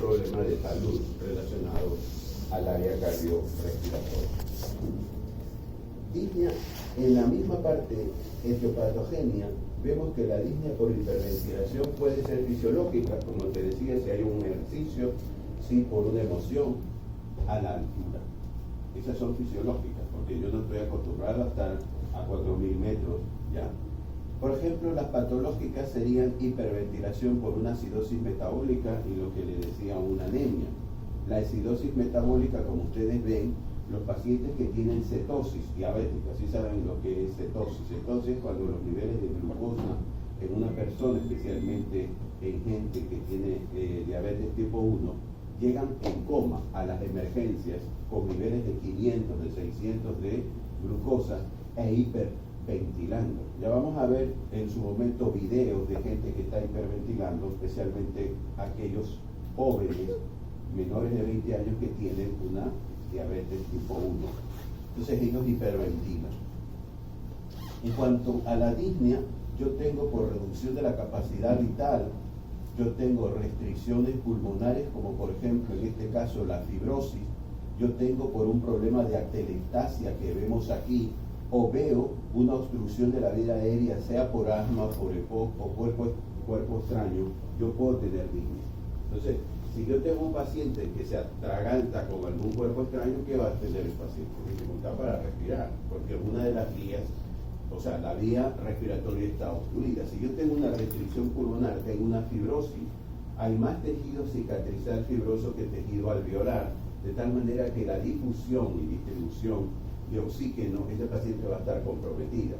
problema de salud relacionado al área cardiorrespiratoria. Disnea, en la misma parte etiopatogenia, vemos que la disnea por hiperventilación puede ser fisiológica, como te decía, si hay un ejercicio, si por una emoción a la altura. Esas son fisiológicas, porque yo no estoy acostumbrado a estar a 4.000 metros ya. Por ejemplo, las patológicas serían hiperventilación por una acidosis metabólica y lo que le decía una anemia. La acidosis metabólica, como ustedes ven, los pacientes que tienen cetosis diabética, ¿sí saben lo que es cetosis? Cetosis es cuando los niveles de glucosa en una persona, especialmente en gente que tiene diabetes tipo 1, llegan en coma a las emergencias con niveles de 500, de 600 de glucosa e hiperventilando. Ya vamos a ver en su momento videos de gente que está hiperventilando, especialmente aquellos jóvenes menores de 20 años que tienen una diabetes tipo 1. Entonces ellos hiperventilan. En cuanto a la disnea, yo tengo por reducción de la capacidad vital, yo tengo restricciones pulmonares, como por ejemplo en este caso la fibrosis, yo tengo por un problema de atelectasia que vemos aquí, o veo una obstrucción de la vía aérea, sea por asma, por EPOC o cuerpo extraño, yo puedo tener disnea. Entonces, si yo tengo un paciente que se atraganta con algún cuerpo extraño, ¿qué va a tener el paciente? Dificultad para respirar, porque una de las vías, o sea, la vía respiratoria está obstruida. Si yo tengo una restricción pulmonar, tengo una fibrosis, hay más tejido cicatrizal fibroso que tejido alveolar, de tal manera que la difusión y distribución de oxígeno, ese paciente va a estar comprometida.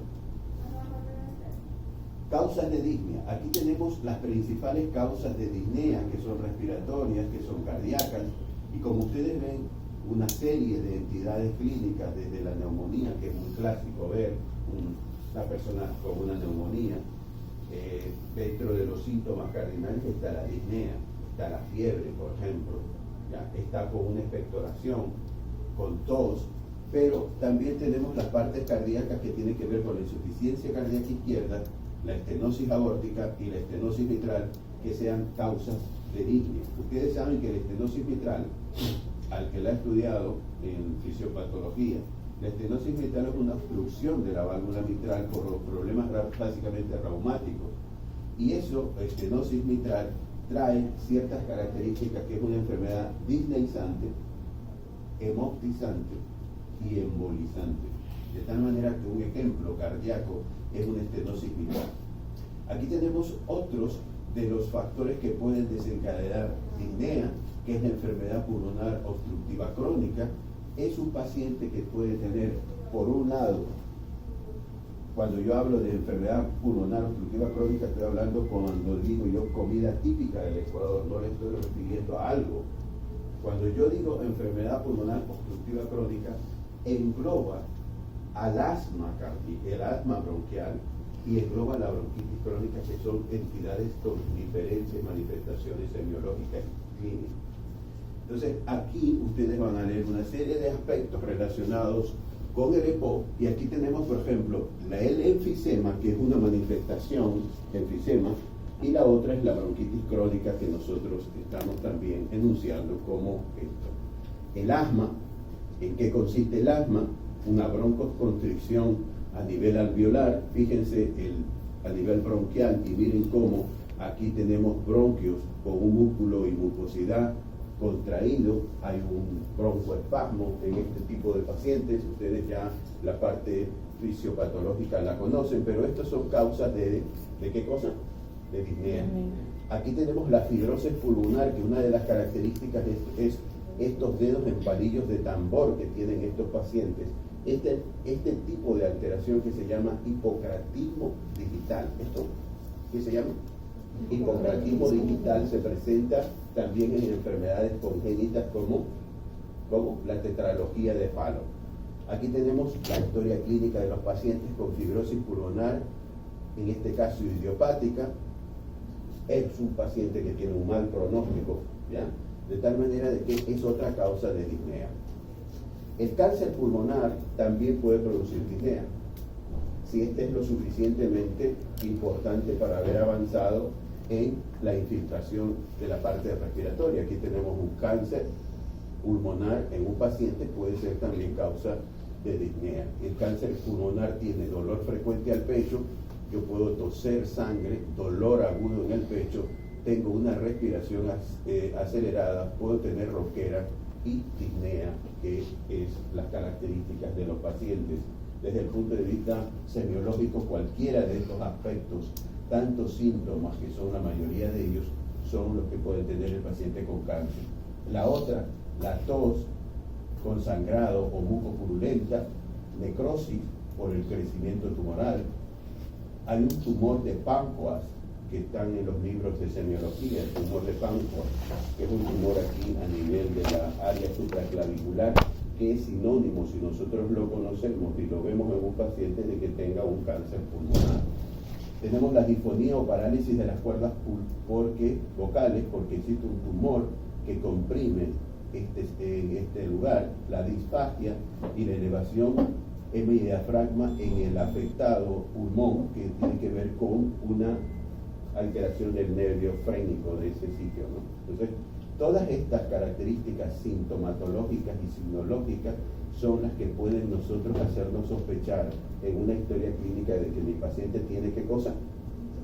Causas de disnea. Aquí tenemos las principales causas de disnea, que son respiratorias, que son cardíacas, y como ustedes ven, una serie de entidades clínicas, desde la neumonía, que es muy clásico ver una persona con una neumonía. Dentro de los síntomas cardinales está la disnea, está la fiebre, por ejemplo, ¿ya? Está con una expectoración, con tos, pero también tenemos las partes cardíacas que tienen que ver con la insuficiencia cardíaca izquierda, la estenosis aórtica y la estenosis mitral, que sean causas de disnea. Ustedes saben que la estenosis mitral, al que la ha estudiado en fisiopatología, la estenosis mitral es una obstrucción de la válvula mitral por los problemas básicamente reumáticos. Y eso, estenosis mitral, trae ciertas características, que es una enfermedad disneizante, hemoptizante y embolizante. De tal manera que un ejemplo cardíaco es una estenosis mitral. Aquí tenemos otros de los factores que pueden desencadenar disnea, que es la enfermedad pulmonar obstructiva crónica. Es un paciente que puede tener, por un lado, cuando yo hablo de enfermedad pulmonar obstructiva crónica, estoy hablando cuando digo yo comida típica del Ecuador, no le estoy refiriendo a algo. Cuando yo digo enfermedad pulmonar obstructiva crónica, engloba al asma el asma bronquial, y engloba la bronquitis crónica, que son entidades con diferentes manifestaciones semiológicas clínicas. Entonces, aquí ustedes van a leer una serie de aspectos relacionados con el EPOC, y aquí tenemos, por ejemplo, el enfisema, que es una manifestación, enfisema, y la otra es la bronquitis crónica, que nosotros estamos también enunciando como esto. El asma, ¿en qué consiste el asma? Una broncoconstricción a nivel alveolar. Fíjense a nivel bronquial, y miren cómo aquí tenemos bronquios con un músculo y mucosidad contraído, hay un broncoespasmo en este tipo de pacientes. Ustedes ya la parte fisiopatológica la conocen, pero estas son causas ¿de qué cosa? De disnea. Aquí tenemos la fibrosis pulmonar, que una de las características es estos dedos en palillos de tambor que tienen estos pacientes. Este tipo de alteración que se llama hipocratismo digital. ¿Esto qué se llama? Hipocratismo digital se presenta también en enfermedades congénitas como la tetralogía de Fallot. Aquí tenemos la historia clínica de los pacientes con fibrosis pulmonar, en este caso idiopática. Es un paciente que tiene un mal pronóstico, ¿ya? De tal manera de que es otra causa de disnea. El cáncer pulmonar también puede producir disnea, si este es lo suficientemente importante para haber avanzado en la infiltración de la parte respiratoria. Aquí tenemos un cáncer pulmonar en un paciente, puede ser también causa de disnea. El cáncer pulmonar tiene dolor frecuente al pecho, yo puedo toser sangre, dolor agudo en el pecho, tengo una respiración acelerada, puedo tener ronquera y disnea, que es las características de los pacientes. Desde el punto de vista semiológico, cualquiera de estos aspectos, tantos síntomas, que son la mayoría de ellos, son los que puede tener el paciente con cáncer. La otra, la tos con sangrado o mucopurulenta, necrosis por el crecimiento tumoral. Hay un tumor de páncreas que están en los libros de semiología, el tumor de páncreas, que es un tumor aquí a nivel de la área supraclavicular, que es sinónimo, si nosotros lo conocemos y lo vemos en un paciente, de que tenga un cáncer pulmonar. Tenemos la disfonía o parálisis de las cuerdas vocales, porque existe un tumor que comprime en este lugar, la disfagia y la elevación hemidiafragma en el afectado pulmón, que tiene que ver con una alteración del nervio frénico de ese sitio, ¿no? Entonces, todas estas características sintomatológicas y signológicas son las que pueden nosotros hacernos sospechar en una historia clínica de que mi paciente tiene ¿qué cosa?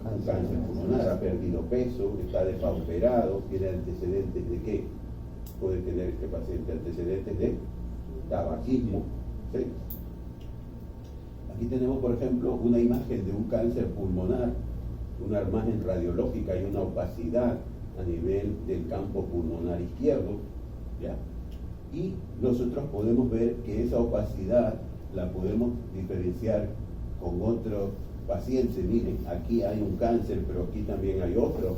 Un cáncer pulmonar, ha perdido peso, está depauperado, tiene antecedentes de ¿qué? Puede tener este paciente antecedentes de tabaquismo, ¿sí? Aquí tenemos, por ejemplo, una imagen de un cáncer pulmonar, una imagen radiológica y una opacidad a nivel del campo pulmonar izquierdo, ¿ya? Y nosotros podemos ver que esa opacidad la podemos diferenciar con otros pacientes. Miren, aquí hay un cáncer, pero aquí también hay otro,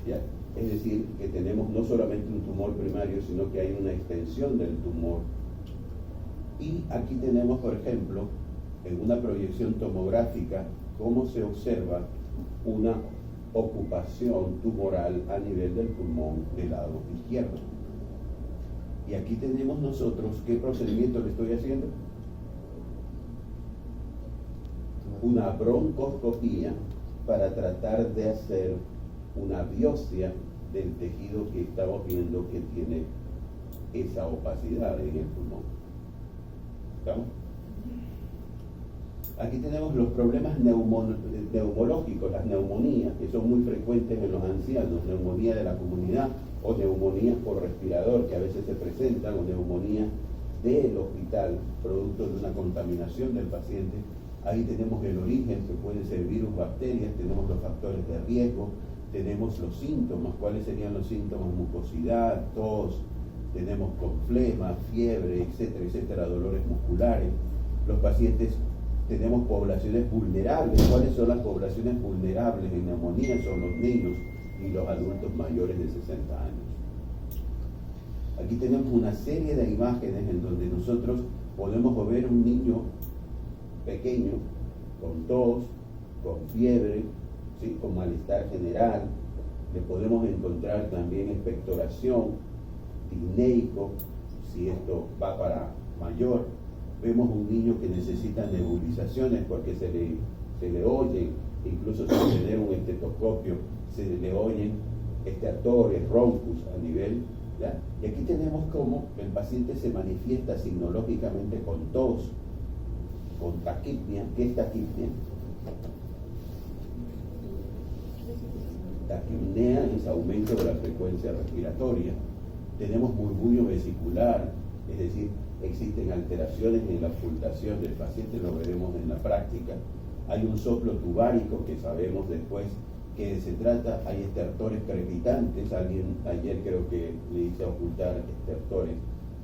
¿ya? Es decir, que tenemos no solamente un tumor primario, sino que hay una extensión del tumor. Y aquí tenemos, por ejemplo, en una proyección tomográfica, cómo se observa una ocupación tumoral a nivel del pulmón del lado izquierdo. Y aquí tenemos nosotros, ¿qué procedimiento le estoy haciendo? Una broncoscopía para tratar de hacer una biopsia del tejido que estamos viendo que tiene esa opacidad en el pulmón. ¿Estamos? Aquí tenemos los problemas neumológicos, las neumonías, que son muy frecuentes en los ancianos, neumonía de la comunidad o neumonías por respirador, que a veces se presentan, o neumonía del hospital, producto de una contaminación del paciente. Ahí tenemos el origen, que pueden ser virus, bacterias, tenemos los factores de riesgo, tenemos los síntomas, cuáles serían los síntomas: mucosidad, tos, tenemos con flema, fiebre, etcétera, etcétera, dolores musculares. Los pacientes, tenemos poblaciones vulnerables. ¿Cuáles son las poblaciones vulnerables en neumonía? Son los niños y los adultos mayores de 60 años. Aquí tenemos una serie de imágenes en donde nosotros podemos ver un niño pequeño con tos, con fiebre, ¿sí? Con malestar general. Le podemos encontrar también expectoración, disneico, si esto va para mayor. Vemos un niño que necesita nebulizaciones porque se le oyen, incluso sin tener un estetoscopio, se le oyen esteatores, roncus a nivel, ¿ya? Y aquí tenemos cómo el paciente se manifiesta signológicamente con tos, con taquipnea. ¿Qué es taquipnea? Taquipnea es aumento de la frecuencia respiratoria. Tenemos murmullo vesicular, es decir, existen alteraciones en la auscultación del paciente, lo veremos en la práctica. Hay un soplo tubárico que sabemos después que se trata, hay estertores crepitantes. Alguien ayer creo que le hice ocultar estertores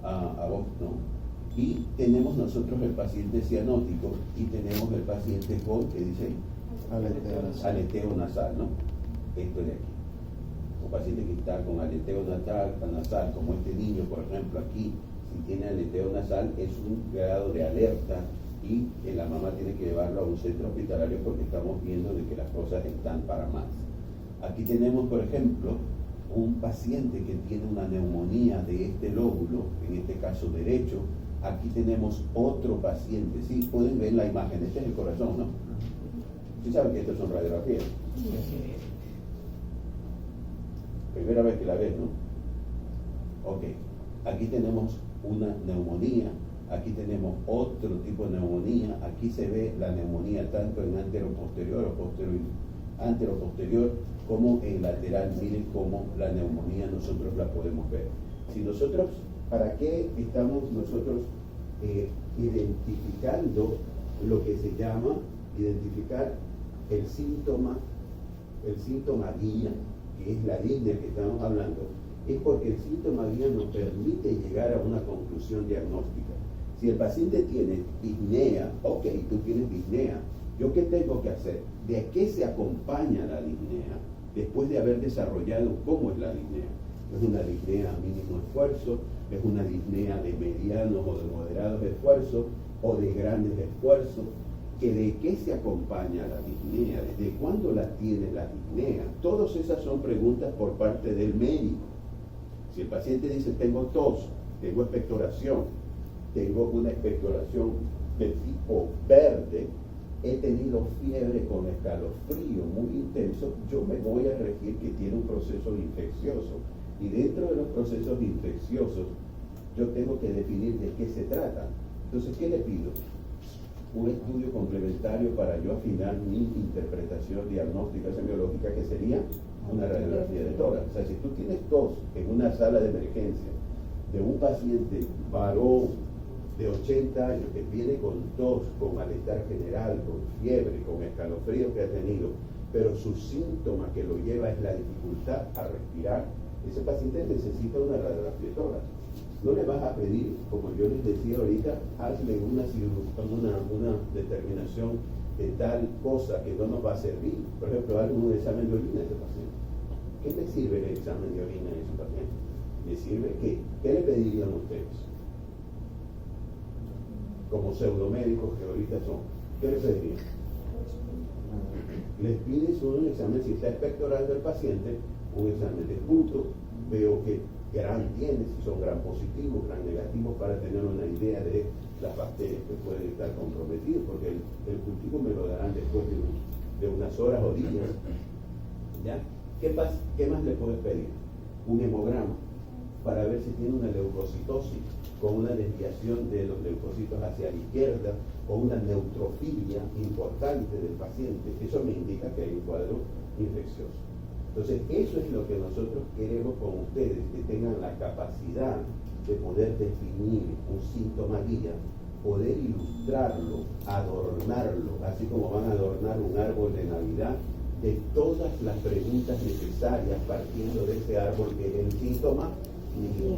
a vos, ¿no? Y tenemos nosotros el paciente cianótico y tenemos el paciente con, ¿qué dice? Aleteo nasal, ¿no? Esto de aquí. Un paciente que está con aleteo nasal, como este niño, por ejemplo, aquí, si tiene aleteo nasal, es un grado de alerta y la mamá tiene que llevarlo a un centro hospitalario porque estamos viendo de que las cosas están para más. Aquí tenemos, por ejemplo, un paciente que tiene una neumonía de este lóbulo, en este caso derecho. Aquí tenemos otro paciente, ¿sí? Pueden ver la imagen, este es el corazón, ¿no? ¿Sí saben que estos son radiografías? Primera vez que la ves, ¿no? Ok, aquí tenemos una neumonía, aquí tenemos otro tipo de neumonía, aquí se ve la neumonía tanto en anteroposterior o anteroposterior como en lateral. Miren cómo la neumonía nosotros la podemos ver. Si nosotros, ¿para qué estamos nosotros identificando lo que se llama identificar el síntoma guía, que es la disnea que estamos hablando? Es porque el síntoma guía nos permite llegar a una conclusión diagnóstica. Si el paciente tiene disnea, ok, tú tienes disnea, ¿yo qué tengo que hacer? ¿De qué se acompaña la disnea después de haber desarrollado cómo es la disnea? ¿Es una disnea a mínimo esfuerzo? ¿Es una disnea de medianos o de moderados esfuerzos? ¿O de grandes esfuerzos? ¿De qué se acompaña la disnea? ¿Desde cuándo la tiene la disnea? Todas esas son preguntas por parte del médico. Si el paciente dice, tengo tos, tengo expectoración, tengo una expectoración de tipo verde, he tenido fiebre con escalofrío muy intenso, yo me voy a regir que tiene un proceso infeccioso. Y dentro de los procesos infecciosos, yo tengo que definir de qué se trata. Entonces, ¿qué le pido? Un estudio complementario para yo afinar mi interpretación diagnóstica semiológica, que sería una radiografía de tórax. O sea, si tú tienes tos en una sala de emergencia de un paciente varón de 80 años que viene con tos, con malestar general, con fiebre, con escalofrío que ha tenido, pero su síntoma que lo lleva es la dificultad a respirar, ese paciente necesita una radiografía de tórax. No le vas a pedir, como yo les decía ahorita, hazle una determinación de tal cosa que no nos va a servir. Por ejemplo, hazle un examen de orina a ese paciente. ¿Qué le sirve el examen de orina a ese paciente? ¿Le sirve qué? ¿Qué le pedirían ustedes? Como pseudomédicos que ahorita son, ¿qué le pedirían? Les pides un examen, si está expectorando el paciente, un examen de punto, veo que gran tiene, si son gran positivos, gran negativos, para tener una idea de las bacterias que pueden estar comprometidas, porque el cultivo me lo darán después de unas horas o días. ¿Ya? ¿Qué más le puedes pedir? Un hemograma, para ver si tiene una leucocitosis, con una desviación de los leucocitos hacia la izquierda, o una neutrofilia importante del paciente. Eso me indica que hay un cuadro infeccioso. Entonces, eso es lo que nosotros queremos con ustedes, que tengan la capacidad de poder definir un síntoma guía, poder ilustrarlo, adornarlo, así como van a adornar un árbol de Navidad, de todas las preguntas necesarias partiendo de ese árbol que es el síntoma guía.